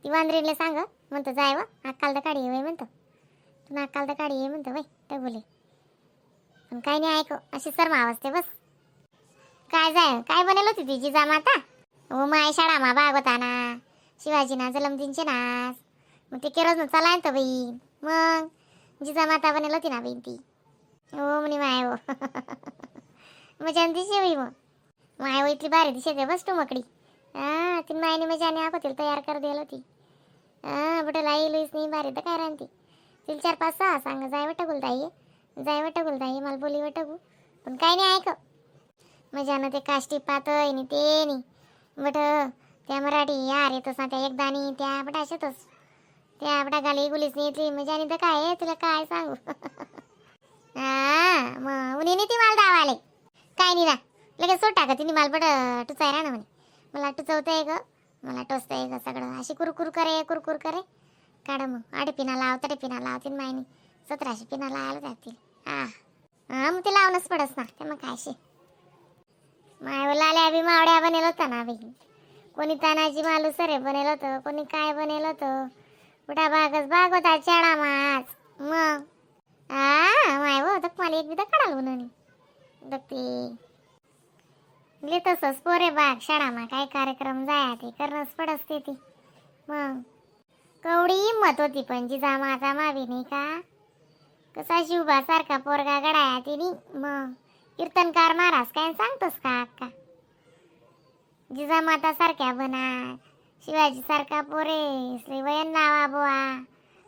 ती वांद्रीला सांग म्हणतो जाय व अक्काल तर काढी ये म्हणतो तू अक्काल तर काढी ये म्हणतो बाई टगोले. पण काही नाही ऐक अशी सर्व आवाजते बस. काय जाय काय बनेल होती ती जिजामाता. हो माय शाळा मा बाग होता ना शिवाजीना जलमदिनचे नाच. मग ते केरोज न चालाय तर बाई मग जिजामाता बनेल होती ना बाई ती. हो म्हणे माय हो मजा दिसे बाई मग माय हो इतली भारी दिशे बस तू मकडी. हां ती मायने मजाने आकोतील तयार कर दिली होती. हां बट लाई लईच नाही भारी तर काय राहते तिला 4-5-6 सांग जाय वटगुल ताई मला बोली वटगू. पण काही नाही ऐक मजानं ते काष्टी पातय नि ते नि बट त्या मराठी यार येतच ना त्या एकदा नि त्या बट अशातच त्या बटा गाली गुलीच नाही येतली मजाने तर काय तुला काय सांगू हां मग उन्हीने ती मला दावाले काय नाही ना लगेच सोड टाका तिने मला बट टुचाय राहणं म्हणे मला टुचवतंय ग मला टोचतंय ग सगळं अशी कुरकुर करे काढ मग 8 पिना लाव 3 पिना लावतील मायनी 1700 पिना लावलं जातील. हां मग ते लावणंच पडस ना ते मग कायशी माय लाल्या बी मावड्या बनेल होता ना बाई. कोणी तानाजी मालू सरे बनेल होतं कोणी काय बनेल होतं कुठा बागच बाग होता चेडा माच मग माय हो तर मला एक बी तर काढाल म्हणून दक्ती ले तसंच पोरे बाग शाळामा काय कार्यक्रम जाया ते करणंच पडसते ती. मग कवडी हिंमत होती पण जिजा माता मावी नाही का कसा शिवबा सारखा पोरगा गडाया तिने. मग कीर्तनकार महाराज काय सांगतोस का अक्का जिजामाता सारख्या बना शिवाजी सारखा पोरे श्री वयन नावा बोआ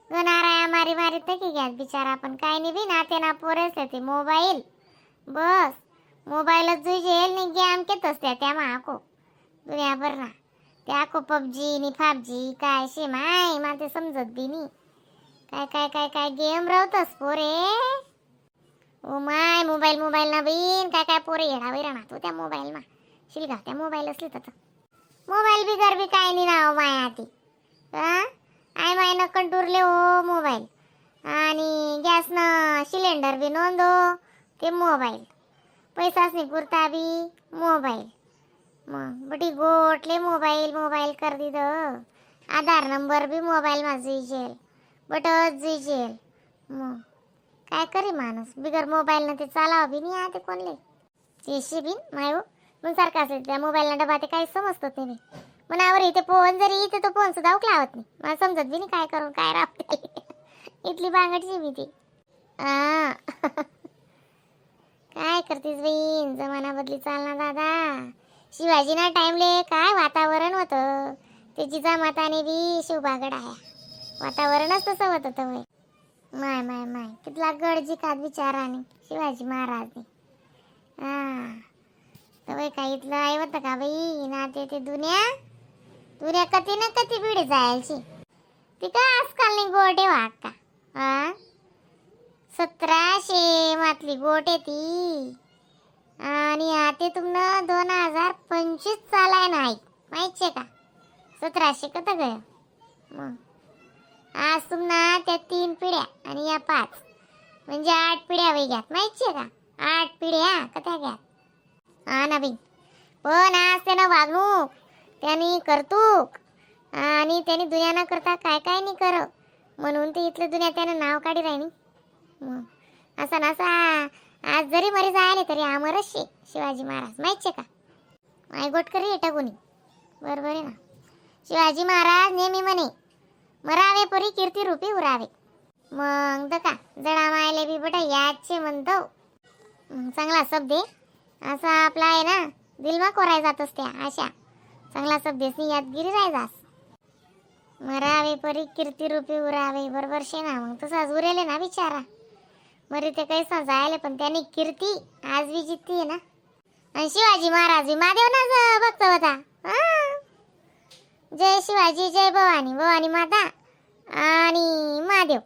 गणाराया मारी मारी तकी घ्यात बिचारा. पण काय नाही बी नाते ना पोरेस ते मोबाईल बस मोबाईलच जुजेल नि गेम केतस त्या माको दुनियाभर ना त्या आको पबजी नि 5G काय शे माय मा ते समजत बी नाही काय काय काय काय गेम राहतस पोरे. ओ माय मोबाईल ना बीन काय काय पोरे येडावे राहणार तो त्या मोबाईल मा शिलगा त्या मोबाईल असली तर मोबाईल बिगर बी काय नाही ना माया ती आय माय न कंटूरले हो मोबाईल आणि गॅस न सिलेंडर बी नोंदो ते मोबाईल पैसाच नाही पुरता बी मोबाईल. मग बटी गोटले मोबाईल कर दी आधार नंबर बी मोबाईल मा जुईजेल बटच जुईजेल. मग काय करी माणूस बिगर मोबाईल न ते चालाव बी नाही आते कोणले तेशी बिन माय पण सारखा असेल त्या मोबाईल ना डबा ते काही समजतो ते नाही मनावर इथे फोन जरी इथे तो फोन सुद्धा उकलावत नाही मला समजत बी नाही काय करून काय राहते इथली बांगडची मी ती. काय करतेस बहीण जमाना बदली चालना दादा. शिवाजी ना टाइमले काय वातावरण होतं ते जिजामाताने बी शिवबागड आहे वातावरणच तसं होत होतं. माय माय माय कितला गड जिकात विचाराने शिवाजी महाराजने. तर काही इथलं आई होतं का बाई ना ते दुनिया कधी ना कधी बिडी जायची ती काय आजकाल नाही गोटे वाट का 1700 मातली गोट आहे ती आणि आता तुमनं 2025 चालाय नाही माहितीये का 1700 कत गय. मग आज तुमना त्या 3 पिढ्या आणि या 5 म्हणजे 8 पिढ्या वेग्यात माहितीये का 8 पिढ्या कथा घ्यात. हा ना बाई पण आज त्यानं वागणूक त्यांनी करतूक आणि त्यांनी दुनिया न करता काय काय नाही कर म्हणून ते इथलं दुनिया त्यानं नाव काढी राहिनी. मग असा नसा आज जरी मरी जायले तरी अमरच शे शिवाजी महाराज माहितीये का. माय गोटकरी येटा कोणी बरोबर आहे ना. शिवाजी महाराज नेहमी म्हणे मरावे परी कीर्ती रूपी उरावे. मग दका जडा मायले बी बटा याचे म्हणतो चांगला शब्द आहे असा आपला आहे ना दिलमा कोराय जातच त्या अशा चांगला शब्देसनी यादगिरी राहायचास. मरावे परी कीर्ती रूपी उरावे बरोबर शे ना. मग तसाच उरेले ना बिचारा मरी ते कैसा जायले पण त्याने कीर्ती आज बी जितती आहे ना. आणि शिवाजी महाराज बी महादेवनाच भक्त होता. जय शिवाजी जय भवानी माता आणि महादेव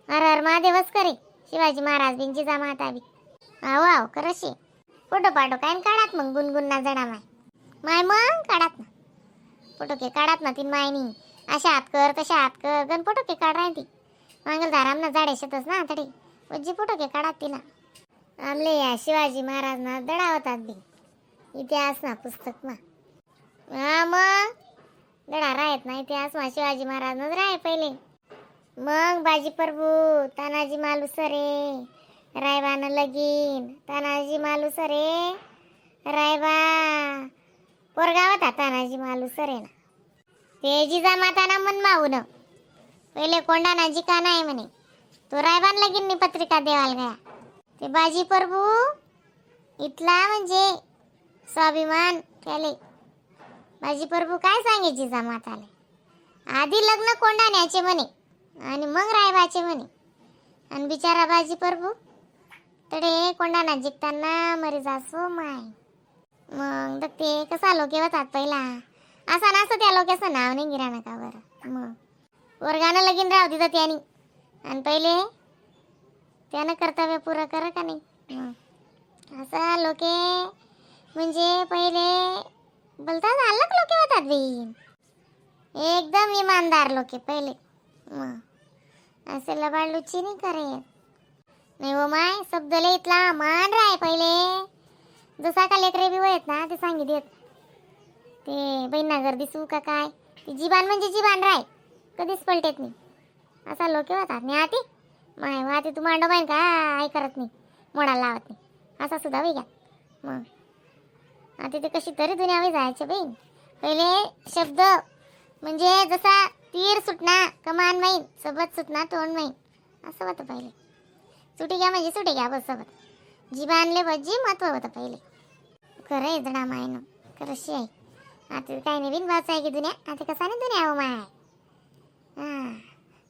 हर हर महादेवच करे शिवाजी महाराज बिन जिजा माता बी आव करशे फोटो पाठो काय काढात मग गुणगुण ना जडा माय मग काढात ना फोटो के काढात ना तीन मायनी अशा हात कर तशा हात कर गण फोटो के काढ राहती मंगलधाराम ना झाडे शेतच ना तडे वज्जी फोटो के काढात तिला. आमले या शिवाजी महाराज ना दडा होतात बी इतिहास ना पुस्तक मा. मग दडा राहत नाही ते आसमा शिवाजी महाराजनच राहे पहिले. मग बाजी प्रभू तानाजी मालुसरे रायबानं लगीन तानाजी मालुसरे रायबा पोरगा होता तानाजी मालुसरे ना. ते जिजामाताना मन माऊन पहिले कोंडाना जिका नाही म्हणे तो रायबान लगीन पत्रिका देवाल गया. ते बाजी प्रभू इथला म्हणजे स्वाभिमान त्याले. बाजी प्रभू काय सांगे जिजामाताले आधी लग्न कोंडाण्याचे म्हणे आणि मग रायबाचे म्हणे. आणि बिचारा बाजी प्रभू तडे कोंडाना जिंकताना मरी जासो माय. मग ते कसा लोके होतात पहिला असा नसतं त्या लोकेचं नाव नाही गिरा नका बरं. मग वर्गानं लगीन राहू दिलं त्यानी आणि पहिले त्यानं कर्तव्य पुरं कर का नाही. असं लोके म्हणजे पहिले बोलतात अलग लोके होतात बहीण एकदम इमानदार लोके पहिले. असे लबाडलुची नाही करे नाही हो माय. शब्दले इथला मान राय पहिले जसा का लेकरे बी वयत ना ते सांगी देत ते बहिणा घर दिसू का काय ती जीवान म्हणजे जीवान राय कधीच पलटेत नाही. असा लोके होतात नाही आती माय वाती तू मांडो बाईन का आई करत नाही मोडाला लावत नाही असा सुद्धा वेगळा. मग आता ते कशी तरी दुनियावर जायचे बहीण. पहिले शब्द म्हणजे जसा तीर सुटना कमान माहीन सोबत सुटना तोंड माहीन असं होतं पहिले. सुटी घ्या म्हणजे सुटी घ्या बस सोबत जीवानले बजी महत्व होतं पहिले. खरं आहे जडा मायनं खरंशी आहे. आता काही नवीन बाच आहे की दुनिया आता कसा नाही दुनिया हो माय.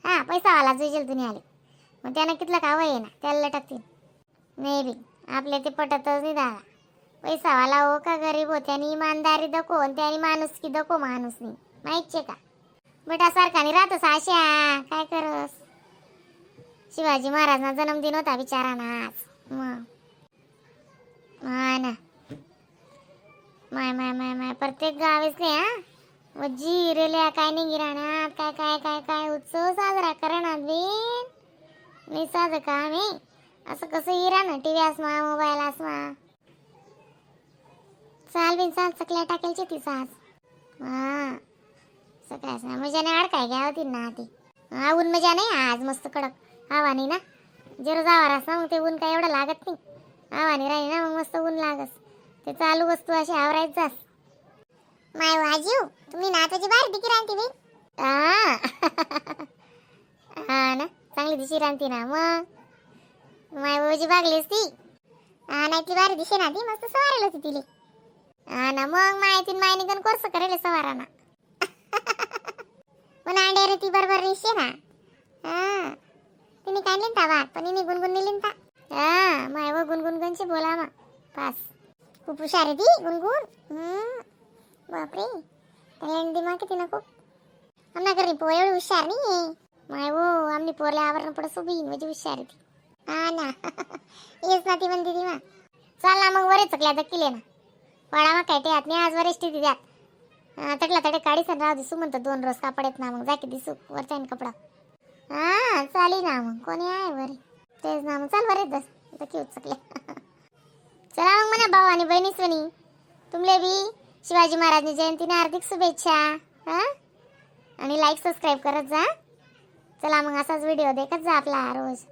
हां पैसावाला जुजेल दुनियाले मग त्यानं कितलं का वय ना त्याला टाकतील नाही बी आपले ते पटतच नाही दादा. पैसावाला हो का गरीब हो त्याने इमानदारी दको आणि त्याने माणूस की दको माणूस नाही माहितचे का. बेटा सारखाने राहतोस आशा काय करस. शिवाजी महाराजना जन्मदिन होता बिचाराना आज. मग हा ना माय माय माय माय प्रत्येक गावीच नाही हा वजी रेल्या काय नाही गिराणात काय काय काय काय उत्सव साजरा करणार बिन नाही साजं का आम्ही असं कसं इरा ना T V Asma mobile Asma चाल बिन चाल चकल्या टाकेलची ती साज. हा सकाळच ना मजा नाही अडकाय घ्या होती ना ती. हा ऊन मजा नाही आज मस्त कडक हवा नाही ना जर जावा ना मग ते ऊन काय एवढं लागत नाही. हवा नाही राहिली ना मग मस्त ऊन लागस ते चालू वस्तू अशी आवरायच जास. माय वाजीव तुम्ही नाताची बाहेर दिकी रांती बी. हा ना चांगली दिशी रांती ना. मग माय बाबाची बागलीस ती हा नाही ती बारी दिशे ना ती मस्त सवारेल होती तिले. हा ना मग माय तीन मायने गण कोर्स करेल सवाराना पण अंडे रे ती बरोबर रेशे ना. हा तिने काय लिहिता बा पण हिने गुणगुण नाही लिहिता. हा माय व गुणगुण गणची बोला मा पास खूप हुशार आहे ती गुणगुण. बापरे टॅलेंट दिमाग किती ना खूप. आमना घरी पोर एवढी हुशार नाही आहे माय वो आमनी पोरला आवरण पडस उभी म्हणजे हुशार आहे ती. हा ना येस ना ती म्हणते ती मा. चाल ना मग वरे चकल्या दक्कीले ना पडा मग काय ते हात नाही आज वरेच ती द्यात तटला तटे काढी सण राहू दिसू म्हणतो 2 रोज कापड येत ना मग जाकी दिसू वरचा कपडा. हा चाली ना मग कोणी आहे बरे तेच ना मग चाल बरेच दस दक्की उचकल्या. चला मग म्हणा भाऊ आणि बहिणी सोनी तुमले बी शिवाजी महाराजनी जयंतीने हार्दिक शुभेच्छा. हा आणि लाईक सबस्क्राईब करत जा. चला मग असाच व्हिडिओ देखत जा आपला रोज.